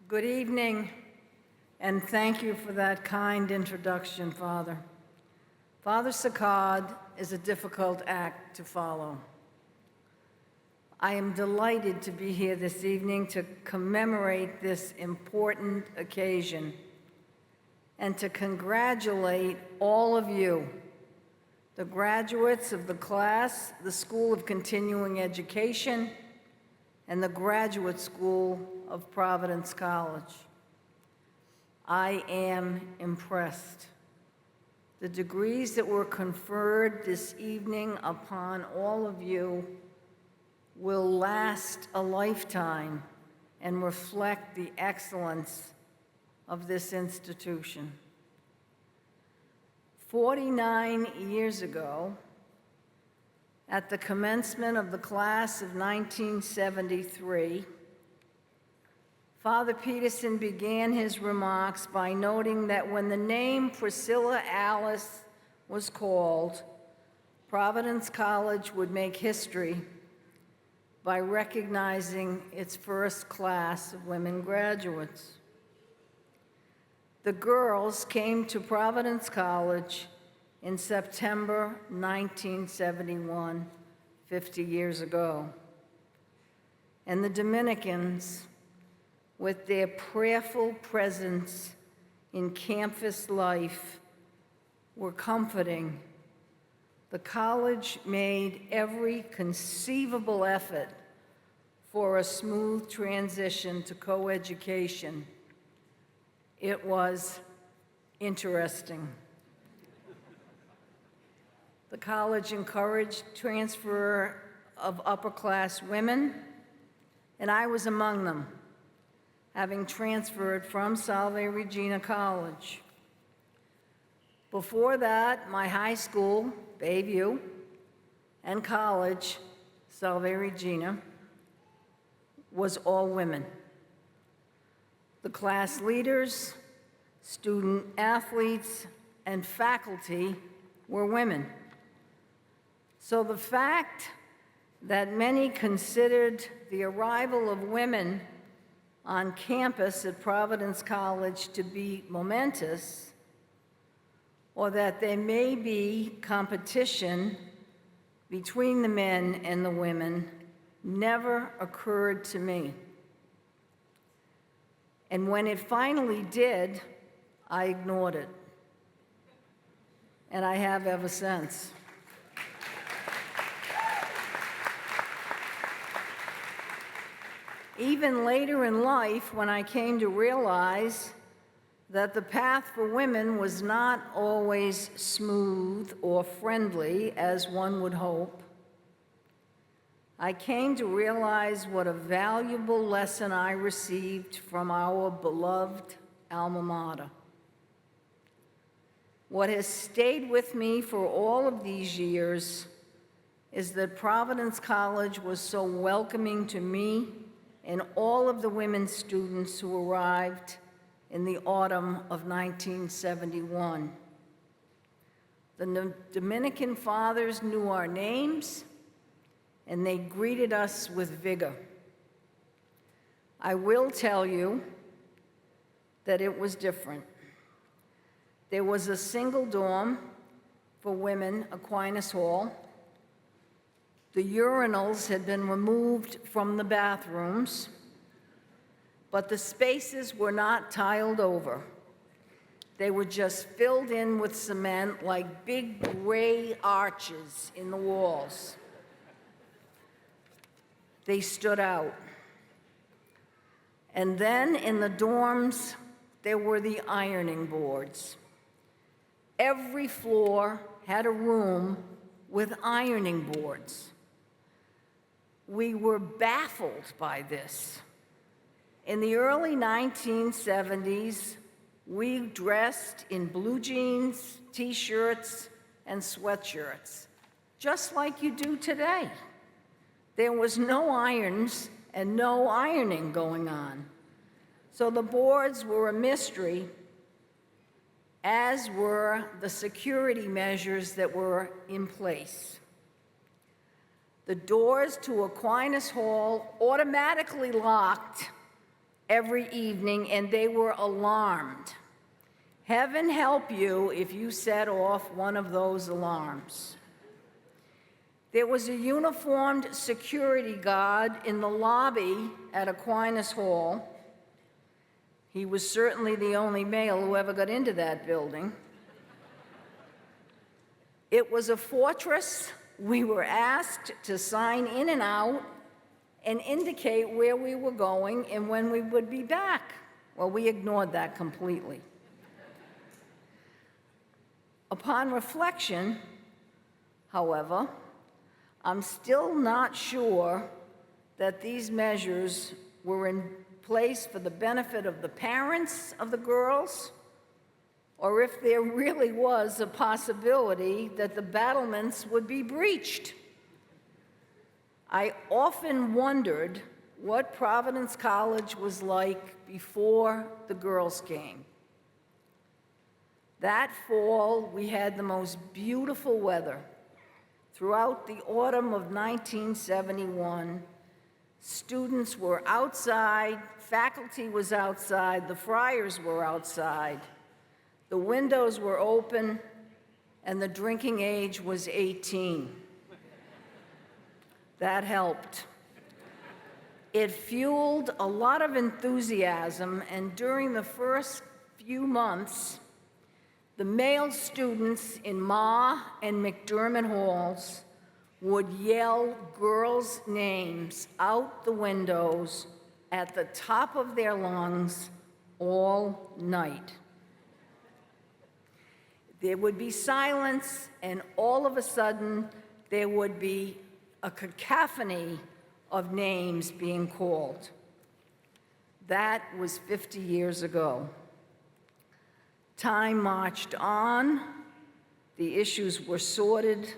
Good evening, and thank you for that kind introduction, Father. Father Saccard is a difficult act to follow. I am delighted to be here this evening to commemorate this important occasion and to congratulate all of you, the graduates of the class, the School of Continuing Education, and the Graduate School of Providence College. I am impressed. The degrees that were conferred this evening upon all of you will last a lifetime and reflect the excellence of this institution. 49 years ago, at the commencement of the class of 1973, Father Peterson began his remarks by noting that when the name Priscilla Alice was called, Providence College would make history by recognizing its first class of women graduates. The girls came to Providence College in September 1971, 50 years ago. And the Dominicans, with their prayerful presence in campus life, were comforting. The college made every conceivable effort for a smooth transition to co-education. It was interesting. The college encouraged transfer of upper-class women, and I was among them, having transferred from Salve Regina College. Before that, my high school, Bayview, and college, Salve Regina, was all women. The class leaders, student athletes, and faculty were women. So the fact that many considered the arrival of women on campus at Providence College to be momentous, or that there may be competition between the men and the women, never occurred to me. And when it finally did, I ignored it. And I have ever since. Even later in life, when I came to realize that the path for women was not always smooth or friendly, as one would hope, I came to realize what a valuable lesson I received from our beloved alma mater. What has stayed with me for all of these years is that Providence College was so welcoming to me and all of the women students who arrived in the autumn of 1971. The Dominican fathers knew our names, and they greeted us with vigor. I will tell you that it was different. There was a single dorm for women, Aquinas Hall. The urinals had been removed from the bathrooms, but the spaces were not tiled over. They were just filled in with cement like big gray arches in the walls. They stood out. And then in the dorms, there were the ironing boards. Every floor had a room with ironing boards. We were baffled by this. In the early 1970s, we dressed in blue jeans, t-shirts, and sweatshirts, just like you do today. There was no irons and no ironing going on. So the boards were a mystery, as were the security measures that were in place. The doors to Aquinas Hall automatically locked every evening, and they were alarmed. Heaven help you if you set off one of those alarms. There was a uniformed security guard in the lobby at Aquinas Hall. He was certainly the only male who ever got into that building. It was a fortress. We were asked to sign in and out and indicate where we were going and when we would be back. Well, we ignored that completely. Upon reflection, however, I'm still not sure that these measures were in place for the benefit of the parents of the girls, or if there really was a possibility that the battlements would be breached. I often wondered what Providence College was like before the girls came. That fall, we had the most beautiful weather. Throughout the autumn of 1971, students were outside, faculty was outside, the friars were outside, the windows were open, and the drinking age was 18. That helped. It fueled a lot of enthusiasm, and during the first few months, the male students in Ma and McDermott halls would yell girls' names out the windows at the top of their lungs all night. There would be silence, and all of a sudden, there would be a cacophony of names being called. That was 50 years ago. Time marched on, the issues were sorted,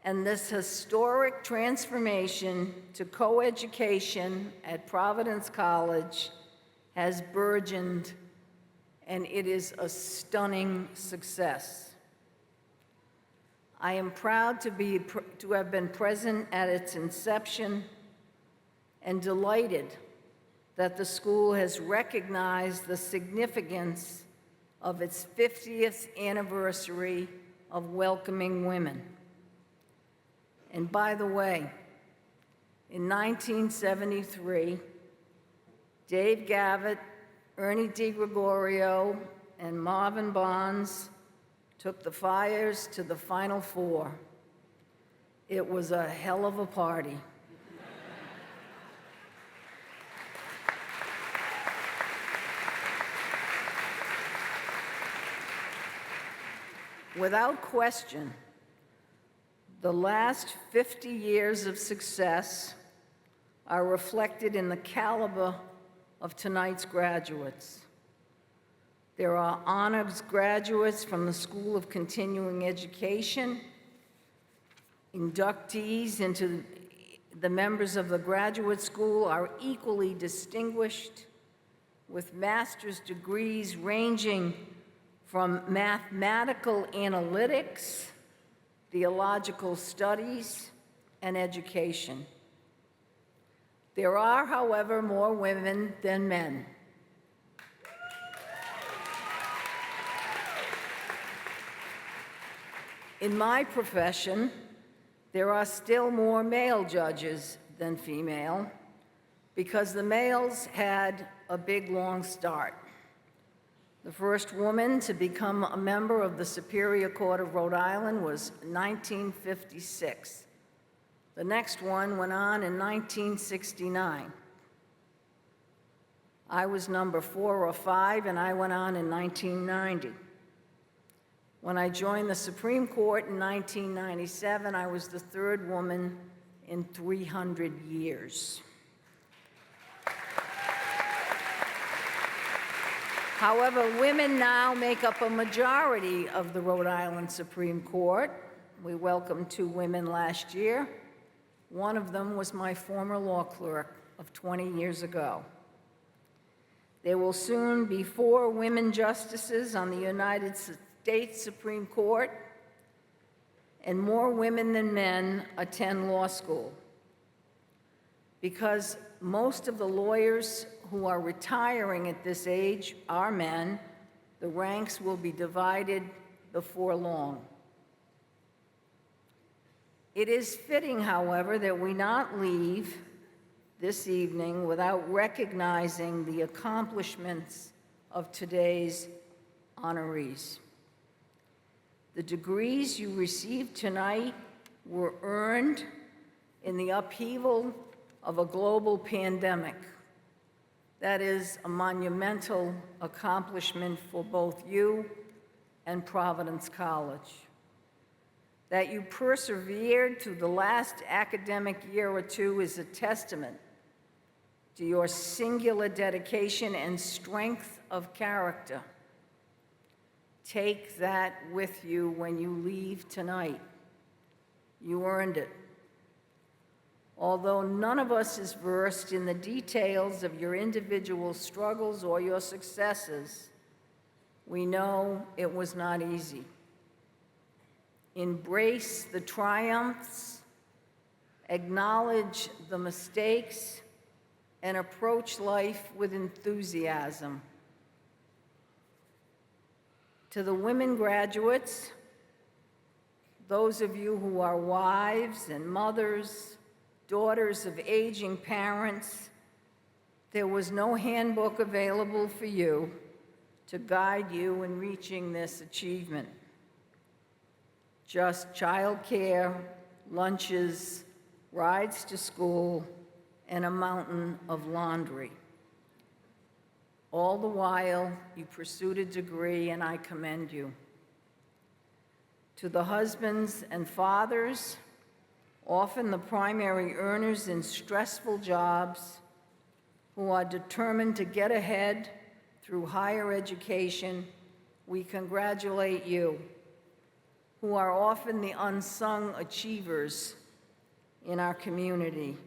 and this historic transformation to coeducation at Providence College has burgeoned, and it is a stunning success. I am proud to have been present at its inception and delighted that the school has recognized the significance of its 50th anniversary of welcoming women. And by the way, in 1973, Dave Gavitt, Ernie DiGregorio, and Marvin Bonds took the Friars to the Final Four. It was a hell of a party. Without question, the last 50 years of success are reflected in the caliber of tonight's graduates. There are honors graduates from the School of Continuing Education, inductees into the members of the graduate school are equally distinguished with master's degrees ranging from mathematical analytics, theological studies, and education. There are, however, more women than men. In my profession, there are still more male judges than female because the males had a big, long start. The first woman to become a member of the Superior Court of Rhode Island was 1956. The next one went on in 1969. I was number 4 or 5, and I went on in 1990. When I joined the Supreme Court in 1997, I was the 3rd woman in 300 years. However, women now make up a majority of the Rhode Island Supreme Court. We welcomed 2 women last year. One of them was my former law clerk of 20 years ago. There will soon be 4 women justices on the United States Supreme Court, and more women than men attend law school. Because most of the lawyers who are retiring at this age are men, the ranks will be divided before long. It is fitting, however, that we not leave this evening without recognizing the accomplishments of today's honorees. The degrees you received tonight were earned in the upheaval of a global pandemic. That is a monumental accomplishment for both you and Providence College. That you persevered through the last academic year or two is a testament to your singular dedication and strength of character. Take that with you when you leave tonight. You earned it. Although none of us is versed in the details of your individual struggles or your successes, we know it was not easy. Embrace the triumphs, acknowledge the mistakes, and approach life with enthusiasm. To the women graduates, those of you who are wives and mothers, daughters of aging parents, there was no handbook available for you to guide you in reaching this achievement. Just childcare, lunches, rides to school, and a mountain of laundry. All the while, you pursued a degree, and I commend you. To the husbands and fathers, often the primary earners in stressful jobs, who are determined to get ahead through higher education, we congratulate you, who are often the unsung achievers in our community,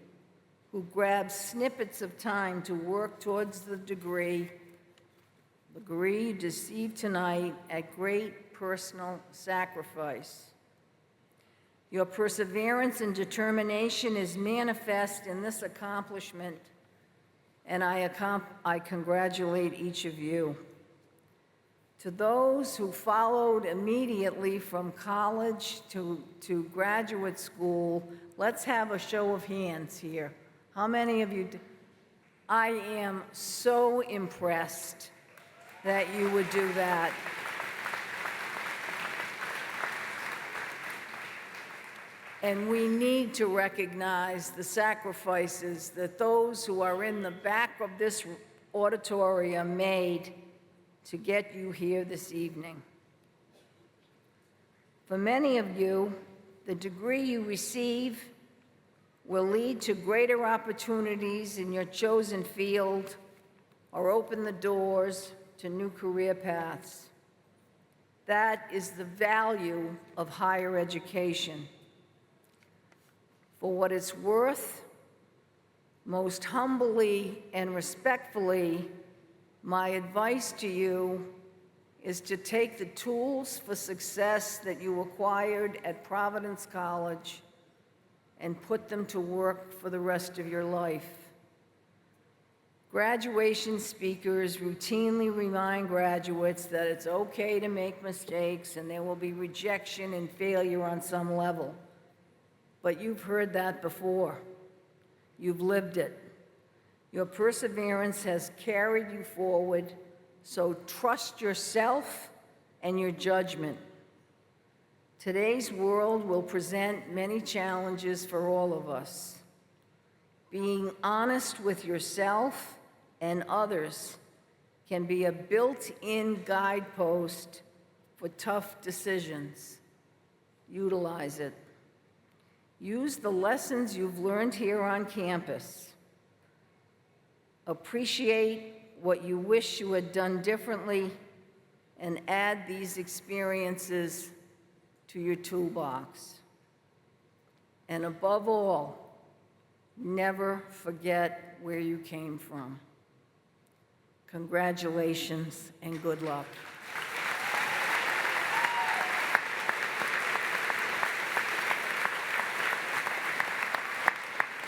who grab snippets of time to work towards the degree you received tonight at great personal sacrifice. Your perseverance and determination is manifest in this accomplishment, and I congratulate each of you. To those who followed immediately from college to graduate school, let's have a show of hands here. How many of you? I am so impressed that you would do that. And we need to recognize the sacrifices that those who are in the back of this auditorium made to get you here this evening. For many of you, the degree you receive will lead to greater opportunities in your chosen field or open the doors to new career paths. That is the value of higher education. For what it's worth, most humbly and respectfully, my advice to you is to take the tools for success that you acquired at Providence College and put them to work for the rest of your life. Graduation speakers routinely remind graduates that it's okay to make mistakes and there will be rejection and failure on some level. But you've heard that before. You've lived it. Your perseverance has carried you forward, so trust yourself and your judgment. Today's world will present many challenges for all of us. Being honest with yourself and others can be a built-in guidepost for tough decisions. Utilize it. Use the lessons you've learned here on campus. Appreciate what you wish you had done differently and add these experiences to your toolbox. And above all, never forget where you came from. Congratulations and good luck.